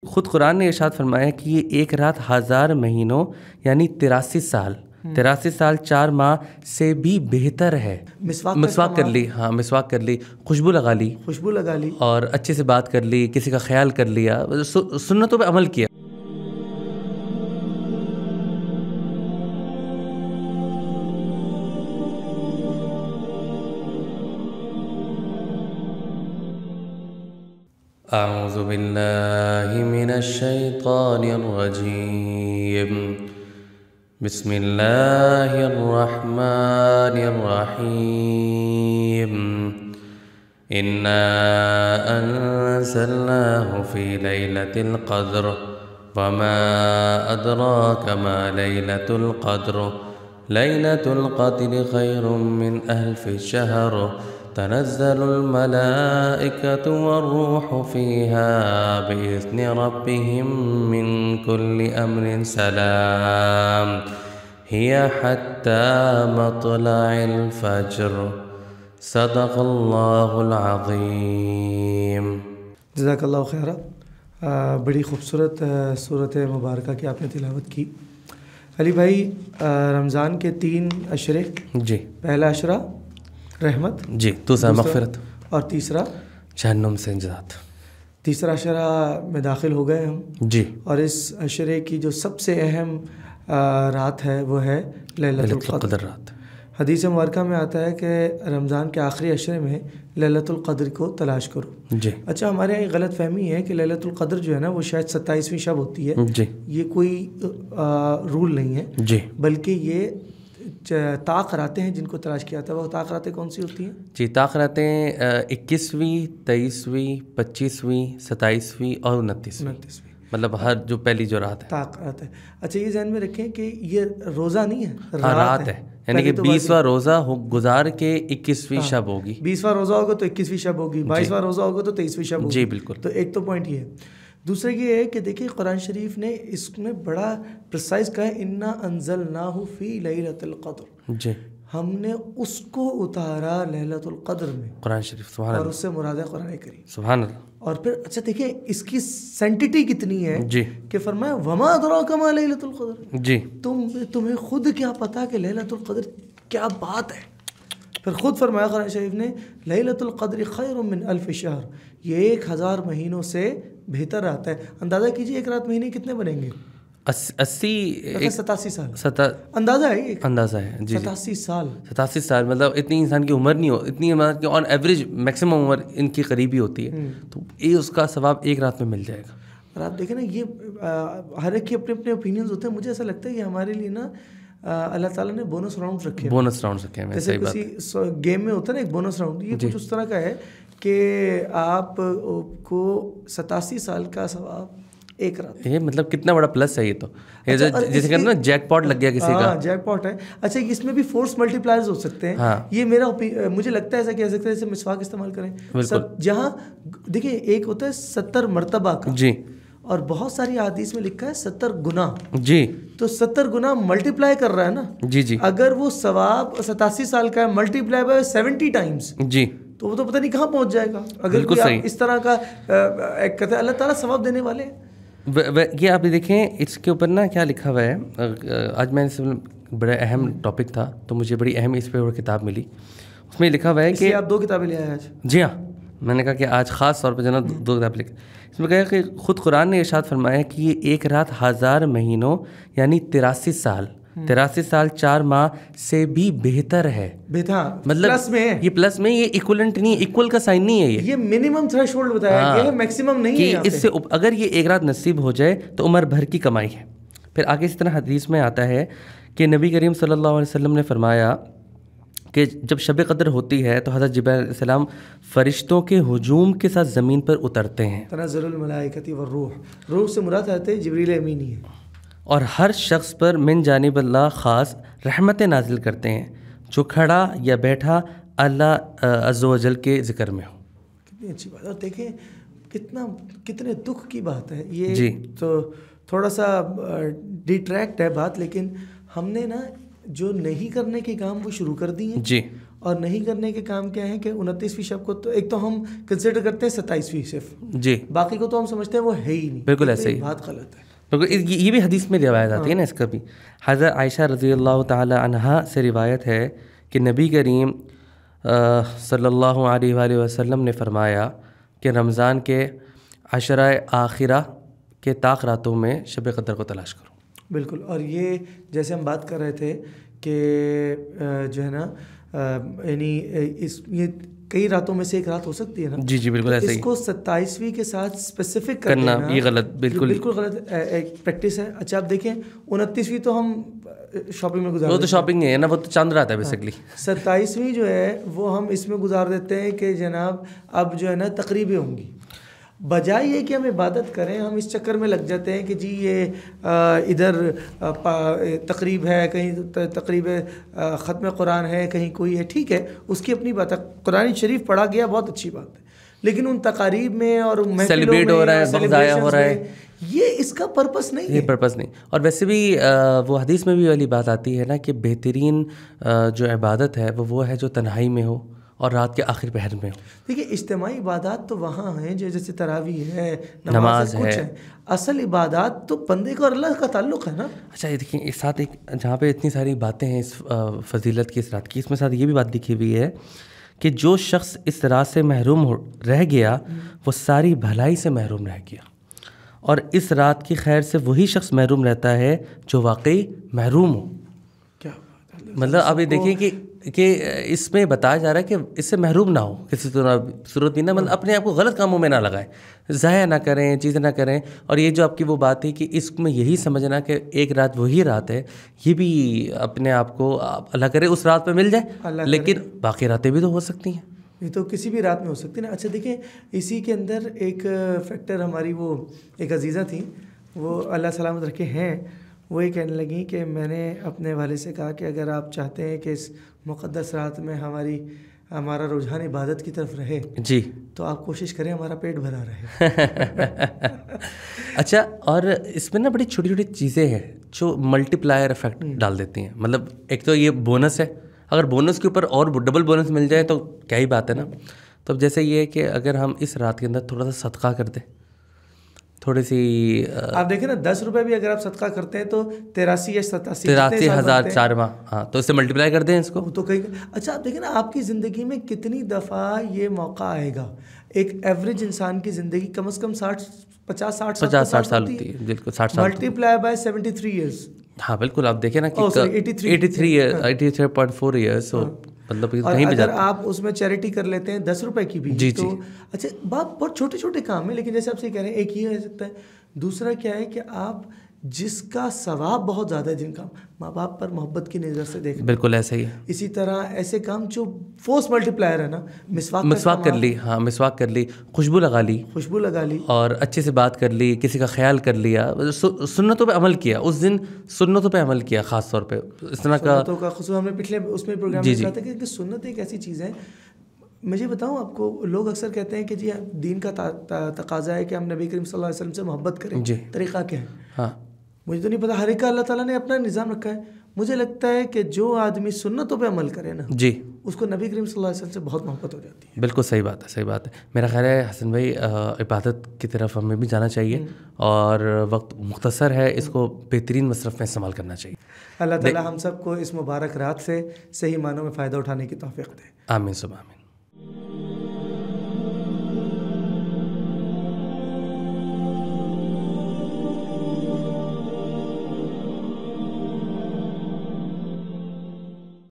خود قرآن نے ارشاد فرمایا کہ یہ ایک رات 1000 مہینوں یعنی 83 سال 4 ماہ سے بھی بہتر ہے۔ مسواک کر لی، ہاں مسواک کر لی، خوشبو لگا لی اور اچھے سے بات کر لی، کسی کا خیال کر لیا، سنتوں پہ عمل کیا۔ اعوذ باللہ من الشیطان الرجیم، بسم اللہ الرحمن الرحیم، انا انزلناہ فی لیلۃ القدر وما ادراک ما لیلۃ القدر، لیلۃ القدر خیر من الف شہر، تنزل الملائکۃ والروح فیہا بإذن ربہم من کل امر سلام، ہی حتی مطلع الفجر، صدق اللہ العظیم۔ جزاک اللہ خیرہ۔ بڑی خوبصورت صورت مبارکہ کی آپ نے تلاوت کی علی بھائی۔ رمضان کے 3 عشرے، جی، پہلا عشرہ رحمت، جی، دوسرا مغفرت اور تیسرا جہنم سے نجات۔ تیسرا عشرہ میں داخل ہو گئے ہم، جی، اور اس عشرے کی جو سب سے اہم رات ہے وہ ہے لیلۃ القدر رات۔ حدیث مبارکہ میں آتا ہے کہ رمضان کے آخری عشرے میں لیلۃ القدر کو تلاش کرو۔ جی، اچھا، ہمارے یہاں ایک غلط فہمی ہے کہ لیلۃ القدر جو ہے نا وہ شاید 27ویں شب ہوتی ہے۔ جی، یہ کوئی رول نہیں ہے، جی، بلکہ یہ طاق راتیں ہیں جن کو تلاش کیا تھا۔ وہ طاق راتیں کون سی ہوتی ہیں؟ جی، طاق راتیں 21ویں، 23ویں، 25ویں، 27ویں اور 29ویں، مطلب ہر جو پہلی جو رات ہے طاق رات ہے۔ اچھا، یہ ذہن میں رکھیں کہ یہ روزہ نہیں ہے، رات ہے، یعنی کہ 20واں روزہ گزار کے 21ویں شب ہوگی۔ 20واں روزہ ہوگا تو 21ویں شب ہوگی، 22واں روزہ ہوگا تو 23ویں شب ہوگی۔ جی بالکل۔ تو ایک تو پوائنٹ یہ ہے۔ دوسرا یہ ہے کہ دیکھیں قرآن شریف نے اس میں بڑا پریسائز کہا ہے، انا انزلناہ فی لیلۃ القدر، جی، ہم نے اس کو اتارا لیلۃ القدر میں، قرآن شریف، سبحان اللہ، اور اس سے مراد ہے قرآن کریم، سبحان اللہ۔ اور پھر اچھا دیکھیں اس کی سینٹیٹی کتنی ہے، جی، کہ فرمایا وما ادراک ما لیلۃ القدر، جی، تمہیں خود کیا پتا کہ لیلۃ القدر کیا بات ہے۔ پھر خود فرمایا قرآن شریف نے لیلۃ القدر خیر من الف شہر، یہ 1000 مہینوں سے بہتر آتا ہے۔ اندازہ کیجئے ایک رات مہینے کتنے بنیں گے؟ 87 سال اندازہ ہے، ایک اندازہ ہے، جی، 87 سال، مطلب اتنی انسان کی عمر نہیں ہو، اتنی عمر کی آن ایوریج میکسیمم عمر ان کی قریبی ہوتی ہے، تو یہ اس کا ثواب ایک رات میں مل جائے گا۔ اور آپ دیکھیں نا، یہ ہر ایک کے اپنے اپنے اوپینینز ہوتے ہیں۔ مجھے ایسا لگتا ہے کہ ہمارے لیے نا اللہ تعالیٰ نے بونس راؤنڈ رکھے ہیں، جیسے کسی گیم میں ہوتا ہے نا ایک بونس راؤنڈ، یہ کچھ اس طرح کا ہے کہ آپ کو 87 سال کا ثواب ایک رات، یہ مطلب کتنا بڑا پلس ہے۔ یہ تو جیسے کہتے ہیں نا جیک پاٹ لگ گیا کسی کا، جیک پاٹ ہے۔ اچھا، اس میں بھی فورس ملٹی پلائرز ہو سکتے ہیں۔ یہ مجھے لگتا ہے ایسا کہہ سکتے ہیں جیسے مسواک استعمال کریں، جہاں دیکھیں ایک ہوتا ہے 70 مرتبہ کا، جی، اور بہت ساری احادیث میں لکھا ہے 70 گنا، جی، تو 70 گنا ملٹی پلائی کر رہا ہے نا، جی، جی، اگر وہ ثواب 87 سال کا ہے ملٹی پلائی بائی 70 ٹائمز، جی، تو وہ تو پتہ نہیں کہاں پہنچ جائے گا۔ اگر اس طرح کا ایک کہتے ہیں اللہ تعالیٰ ثواب دینے والے ہیں۔ یہ آپ دیکھیں اس کے اوپر نا کیا لکھا ہوا ہے۔ آج میں بڑا اہم ٹاپک تھا تو مجھے بڑی اہم اس پہ کتاب ملی، اس میں لکھا ہوا ہے کہ آپ 2 کتابیں لے آئے آج؟ جی ہاں، میں نے کہا کہ آج خاص طور پہ جو نا 2 کتاب لکھ، اس میں کہا کہ خود قرآن نے ارشاد فرمایا کہ یہ ایک رات 1000 مہینوں یعنی 83 سال 4 ماہ سے بھی بہتر ہے۔ مطلب یہ پلس میں، یہ ایکولنٹ نہیں، ایکول کا سائن نہیں ہے، یہ منیمم تھریش ہولڈ بتایا گیا ہے، میکسیمم نہیں ہے۔ اس سے اگر یہ ایک رات نصیب ہو جائے تو عمر بھر کی کمائی ہے۔ پھر آگے اس طرح حدیث میں آتا ہے کہ نبی کریم صلی اللہ علیہ وسلم نے فرمایا کہ جب شب قدر ہوتی ہے تو حضرت جبرائیل علیہ السلام فرشتوں کے ہجوم کے ساتھ زمین پر اترتے ہیں، تنزل الملائکۃ والروح، روح سے مراد ہے جبریل امین ہی ہے، اور ہر شخص پر من جانب اللہ خاص رحمتیں نازل کرتے ہیں جو کھڑا یا بیٹھا اللہ عز و جل کے ذکر میں ہو۔ کتنی اچھی بات ہے، اور دیکھیں کتنے دکھ کی بات ہے یہ، جی، تو تھوڑا سا ڈیٹریکٹ ہے بات، لیکن ہم نے نا جو نہیں کرنے کے کام وہ شروع کر دی ہیں، جی، اور نہیں کرنے کے کام کیا ہیں کہ 29ویں شب کو تو ایک تو ہم کنسیڈر کرتے ہیں 27ویں صرف جی، باقی کو تو ہم سمجھتے ہیں وہ ہے ہی نہیں. بالکل ایسے ہی، بات غلط ہے. بالکل. یہ بھی حدیث میں روایت آتی ہے نا اس کا بھی. حضرت عائشہ رضی اللہ تعالی عنہا سے روایت ہے کہ نبی کریم صلی اللہ علیہ وآلہ وسلم نے فرمایا کہ رمضان کے عشرہ آخرہ کے طاق راتوں میں شب قدر کو تلاش کرو. بالکل. اور یہ جیسے ہم بات کر رہے تھے کہ جو ہے نا یعنی یہ کئی راتوں میں سے ایک رات ہو سکتی ہے نا. جی جی بالکل ایسے ہی. اس کو 27ویں کے ساتھ اسپیسیفک کرنا یہ غلط، بالکل غلط ایک پریکٹس ہے. اچھا آپ دیکھیں 29ویں تو ہم شاپنگ میں گزار، وہ تو شاپنگ ہے نا، وہ تو چاند رات ہے بیسکلی. 27ویں جو ہے وہ ہم اس میں گزار دیتے ہیں کہ جناب اب جو ہے نا تقریبیں ہوں گی. بجائے یہ کہ ہم عبادت کریں ہم اس چکر میں لگ جاتے ہیں کہ جی یہ ادھر تقریب ہے، کہیں تقریب ختم قرآن ہے، کہیں کوئی ہے. ٹھیک ہے اس کی اپنی بات ہے، قرآن شریف پڑھا گیا بہت اچھی بات ہے، لیکن ان تقاریب میں اور سیلیبریٹ ہو رہا ہے، وقت ضائع ہو رہا ہے، یہ اس کا پرپس نہیں ہے. یہ پرپس نہیں. اور ویسے بھی وہ حدیث میں بھی والی بات آتی ہے نا کہ بہترین جو عبادت ہے وہ ہے جو تنہائی میں ہو اور رات کے آخر پہر میں ہو. دیکھیے اجتماعی عبادات تو وہاں ہیں جیسے تراویح ہے، نماز ہے، اصل عبادات تو بندے کو اور اللہ کا تعلق ہے نا. اچھا یہ دیکھیں اس ساتھ ایک جہاں پہ اتنی ساری باتیں ہیں اس فضیلت کی، اس رات کی، اس میں ساتھ یہ بھی بات لکھی ہوئی ہے کہ جو شخص اس رات سے محروم رہ گیا وہ ساری بھلائی سے محروم رہ گیا، اور اس رات کی خیر سے وہی شخص محروم رہتا ہے جو واقعی محروم ہو. کیا مطلب اب یہ دیکھیں کہ اس میں بتایا جا رہا ہے کہ اس سے محروم نہ ہو کسی صورت بھی نہ، مطلب اپنے آپ کو غلط کاموں میں نہ لگائیں، ضائع نہ کریں، چیزیں نہ کریں. اور یہ جو آپ کی وہ بات ہے کہ اس میں یہی سمجھنا کہ ایک رات وہی رات ہے، یہ بھی اپنے آپ کو اللہ کرے اس رات پہ مل جائے، لیکن باقی راتیں بھی تو ہو سکتی ہیں. یہ تو کسی بھی رات میں ہو سکتی ہے نا. اچھا دیکھیں اسی کے اندر ایک فیکٹر ہماری وہ ایک عزیزہ تھیں، وہ اللہ سلامت رکھے ہیں، وہ یہ کہنے لگیں کہ میں نے اپنے والد سے کہا کہ اگر آپ چاہتے ہیں کہ اس مقدس رات میں ہمارا رجحان عبادت کی طرف رہے جی تو آپ کوشش کریں ہمارا پیٹ بھرا رہے. اچھا اور اس میں نا بڑی چھوٹی چھوٹی چیزیں ہیں جو ملٹی پلائر افیکٹ ڈال دیتی ہیں. مطلب ایک تو یہ بونس ہے، اگر بونس کے اوپر اور ڈبل بونس مل جائے تو کیا ہی بات ہے نا. تو جیسے یہ ہے کہ اگر ہم اس رات کے اندر تھوڑا سا صدقہ کر دیں، تھوڑی سی آپ دیکھیں نا 10 روپے بھی اگر آپ صدقہ کرتے ہیں تو 83 یا 83,004 ماہ، ہاں تو اس سے ملٹیپلائی کر دیں اس کو تو کہیں. اچھا آپ دیکھیں نا آپ کی زندگی میں کتنی دفعہ یہ موقع آئے گا. ایک ایوریج انسان کی زندگی کم از کم 50-60 سال ہوتی ہے، بالکل 60 سال ملٹی پلائی بائی 73 ایئرس. ہاں بالکل آپ دیکھیں نا کہ 83.4 ایئرس، مطلب کہیں بھی اگر آپ اس میں چیریٹی کر لیتے ہیں 10 روپے کی بھی تو اچھا بات بہت چھوٹے چھوٹے کام ہیں، لیکن جیسے آپ سے کہہ رہے ہیں ایک یہ ہو سکتا ہے. دوسرا کیا ہے کہ آپ جس کا ثواب بہت زیادہ ہے، جن کا ماں باپ پر محبت کی نظر سے دیکھ، بالکل ایسے ہی. اسی طرح ایسے کام جو فورس ملٹی پلائر ہے نا، مسواک کر لی، ہاں مسواک کر لی، خوشبو لگا لی اور اچھے سے بات کر لی، کسی کا خیال کر لیا، سنتوں پہ عمل کیا، اس دن سنتوں پہ عمل کیا خاص طور پہ اس طرح کا خصوصاً ہم نے پچھلے اس میں پروگرام میں کہا تھا کہ سنت ایک ایسی چیز ہے. مجھے بتاؤں آپ کو، لوگ اکثر کہتے ہیں کہ جی دین کا تقاضا ہے کہ ہم نبی کریم صلی اللہ علیہ وسلم سے محبت کریں. طریقہ کیا ہے؟ ہاں مجھے تو نہیں پتا، ہر ایک کا اللہ تعالیٰ نے اپنا نظام رکھا ہے. مجھے لگتا ہے کہ جو آدمی سنتوں پہ عمل کرے نا جی اس کو نبی کریم صلی اللہ علیہ وسلم سے بہت محبت ہو جاتی ہے. بالکل صحیح بات ہے، صحیح بات ہے. میرا خیال ہے حسن بھائی عبادت کی طرف ہمیں بھی جانا چاہیے اور وقت مختصر ہے، اس کو بہترین مصرف میں استعمال کرنا چاہیے. اللہ تعالیٰ ہم سب کو اس مبارک رات سے صحیح معنوں میں فائدہ اٹھانے کی توفیق دے. آمین سب آمین.